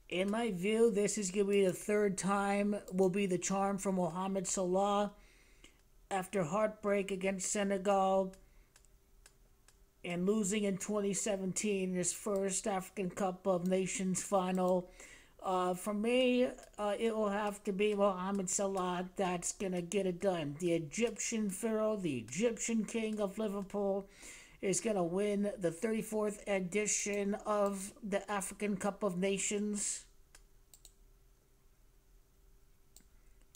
In my view, this is going to be the third time will be the charm for Mohamed Salah after heartbreak against Senegal and losing in 2017 in his first African Cup of Nations final. For me, it will have to be Mohamed Salah that's going to get it done. The Egyptian pharaoh, the Egyptian king of Liverpool, is going to win the 34th edition of the African Cup of Nations.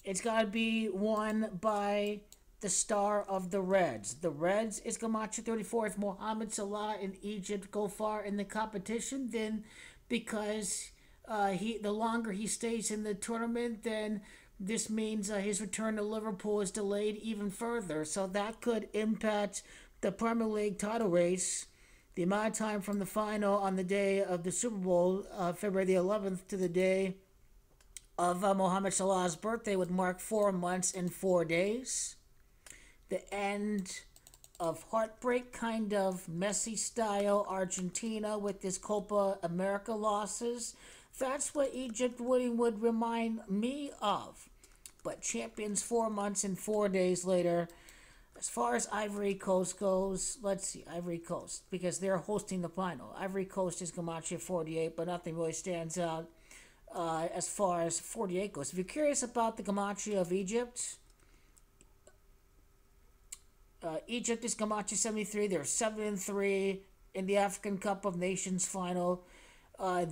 It's got to be won by the star of the Reds. The Reds is Gamache 34. If Mohamed Salah in Egypt go far in the competition, then because the longer he stays in the tournament, then this means his return to Liverpool is delayed even further. So that could impact the Premier League title race. The amount of time from the final on the day of the Super Bowl, February the 11th, to the day of Mohamed Salah's birthday would mark 4 months and 4 days. The end of heartbreak, kind of Messi style Argentina with this Copa America losses. That's what Egypt winning would remind me of. But champions 4 months and 4 days later. As far as Ivory Coast goes, let's see, Ivory Coast, because they're hosting the final. Ivory Coast is Gamache 48, but nothing really stands out as far as 48 goes. If you're curious about the Gamache of Egypt, Egypt is Gamache 73. They're 7-3 in the African Cup of Nations final.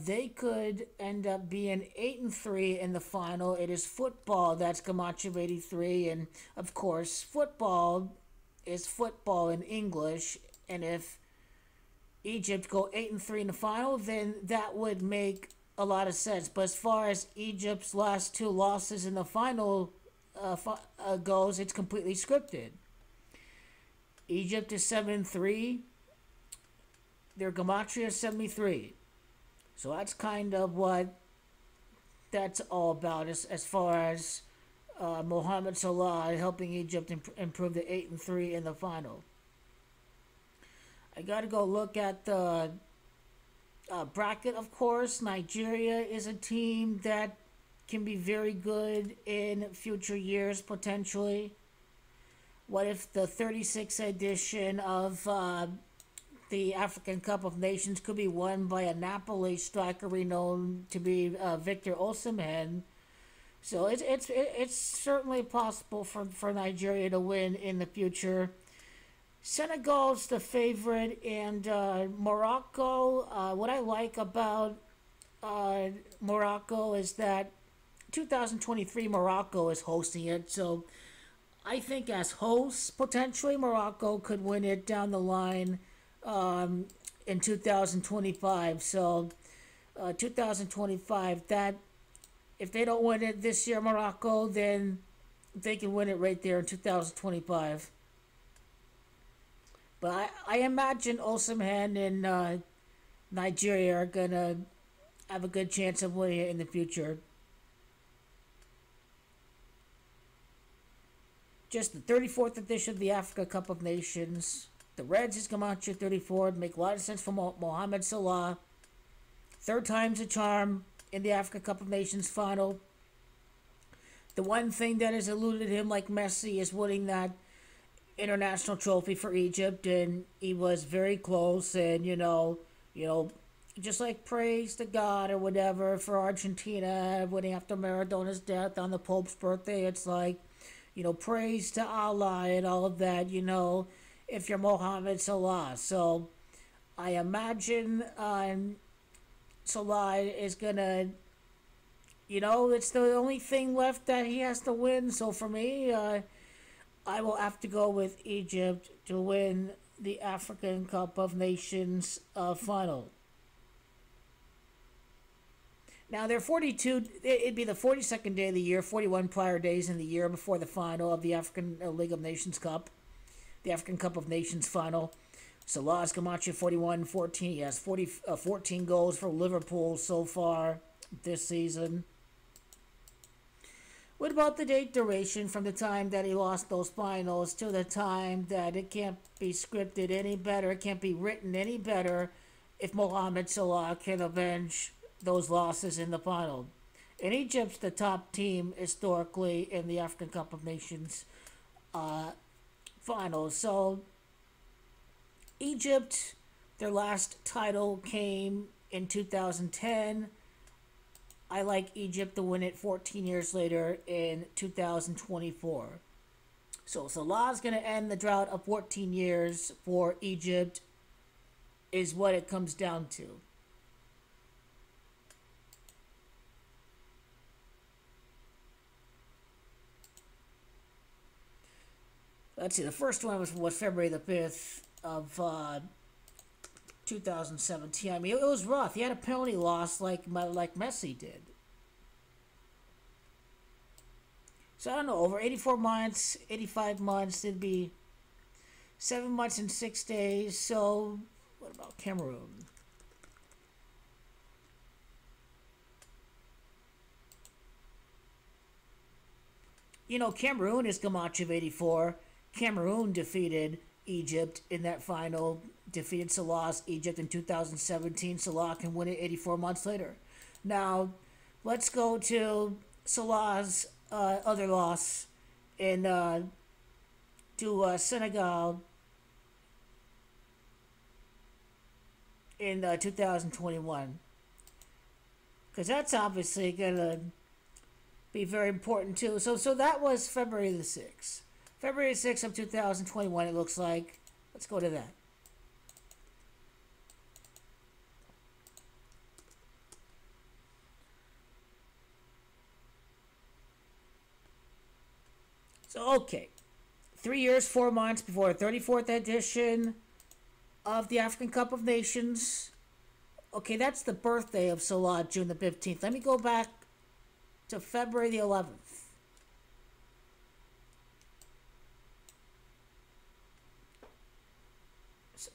They could end up being 8-3 in the final. It is football that's Gamache 83, and of course, football is football in English. And if Egypt go 8-3 in the final, then that would make a lot of sense. But as far as Egypt's last 2 losses in the final goes, it's completely scripted. Egypt is 7-3. Their Gamache is 73. So that's kind of what that's all about as far as Mohamed Salah helping Egypt improve to 8-3 in the final. I got to go look at the bracket, of course. Nigeria is a team that can be very good in future years, potentially. What if the 36th edition of the African Cup of Nations could be won by a Napoli striker renowned to be Victor Osimhen? So it's certainly possible for Nigeria to win in the future. Senegal's the favorite, and Morocco. What I like about Morocco is that 2023 Morocco is hosting it, so I think as hosts, potentially Morocco could win it down the line in 2025. So 2025, that if they don't win it this year, Morocco, then they can win it right there in 2025. But I imagine Osimhen and Nigeria are going to have a good chance of winning it in the future. Just the 34th edition of the Africa Cup of Nations. The Reds is Gamache 34. Make a lot of sense for Mohamed Salah. 3rd time's a charm in the Africa Cup of Nations final. The one thing that has eluded him, like Messi, is winning that international trophy for Egypt, and he was very close. And you know, just like praise to God or whatever for Argentina winning after Maradona's death on the Pope's birthday, it's like, praise to Allah and all of that, if you're Mohamed Salah. So I imagine Salah is going to, it's the only thing left that he has to win. So for me, I will have to go with Egypt to win the African Cup of Nations final. Now, there are 42, it'd be the 42nd day of the year, 41 prior days in the year before the final of the African League of Nations Cup, the African Cup of Nations final. Salah's Gamache 41-14. He has 14 goals for Liverpool so far this season. What about the date duration from the time that he lost those finals to the time that it can't be scripted any better, it can't be written any better if Mohamed Salah can avenge those losses in the final. And Egypt's the top team historically in the African Cup of Nations finals. So Egypt, their last title came in 2010. I like Egypt to win it 14 years later in 2024. So Salah's going to end the drought of 14 years for Egypt, is what it comes down to. Let's see, the first one was February the 5th of 2017. I mean, it was rough. He had a penalty loss like Messi did. So I don't know, over 84 months, 85 months, it'd be 7 months and 6 days. So what about Cameroon? You know, Cameroon is Gamache of 84. Cameroon defeated Egypt in that final, defeated Salah's Egypt in 2017. Salah can win it 84 months later. Now, let's go to Salah's other loss in to Senegal in 2021, because that's obviously gonna be very important too. So that was February the 6th. February 6th of 2021, it looks like. Let's go to that. So, okay. 3 years, 4 months before the 34th edition of the African Cup of Nations. Okay, that's the birthday of Salah, June the 15th. Let me go back to February the 11th.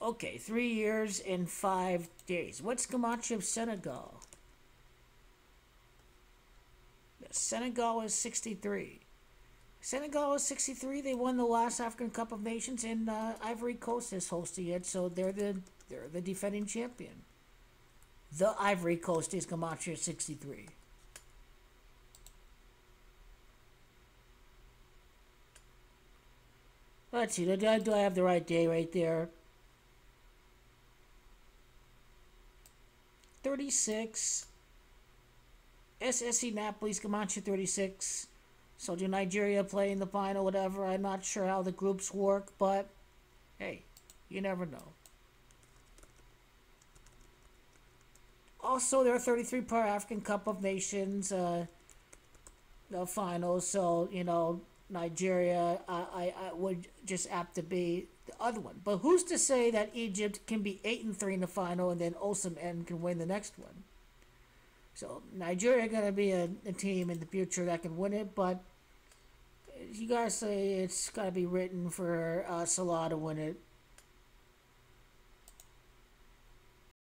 Okay, 3 years and 5 days. What's Gamache of Senegal? Senegal is 63. Senegal is 63. They won the last African Cup of Nations, and Ivory Coast is hosting it, so they're the defending champion. The Ivory Coast is Gamache of 63. Let's see. Do I have the right day right there? 36. SSC Napoli's Gamache 36. So do Nigeria play in the final, whatever? I'm not sure how the groups work, but hey, you never know. Also, there are 33 per African Cup of Nations, the finals. So, you know, Nigeria, I would just apt to be the other one. But who's to say that Egypt can be 8-3 in the final and then Osimhen can win the next one? So Nigeria gonna be a team in the future that can win it, but you gotta say it's gotta be written for Salah to win it.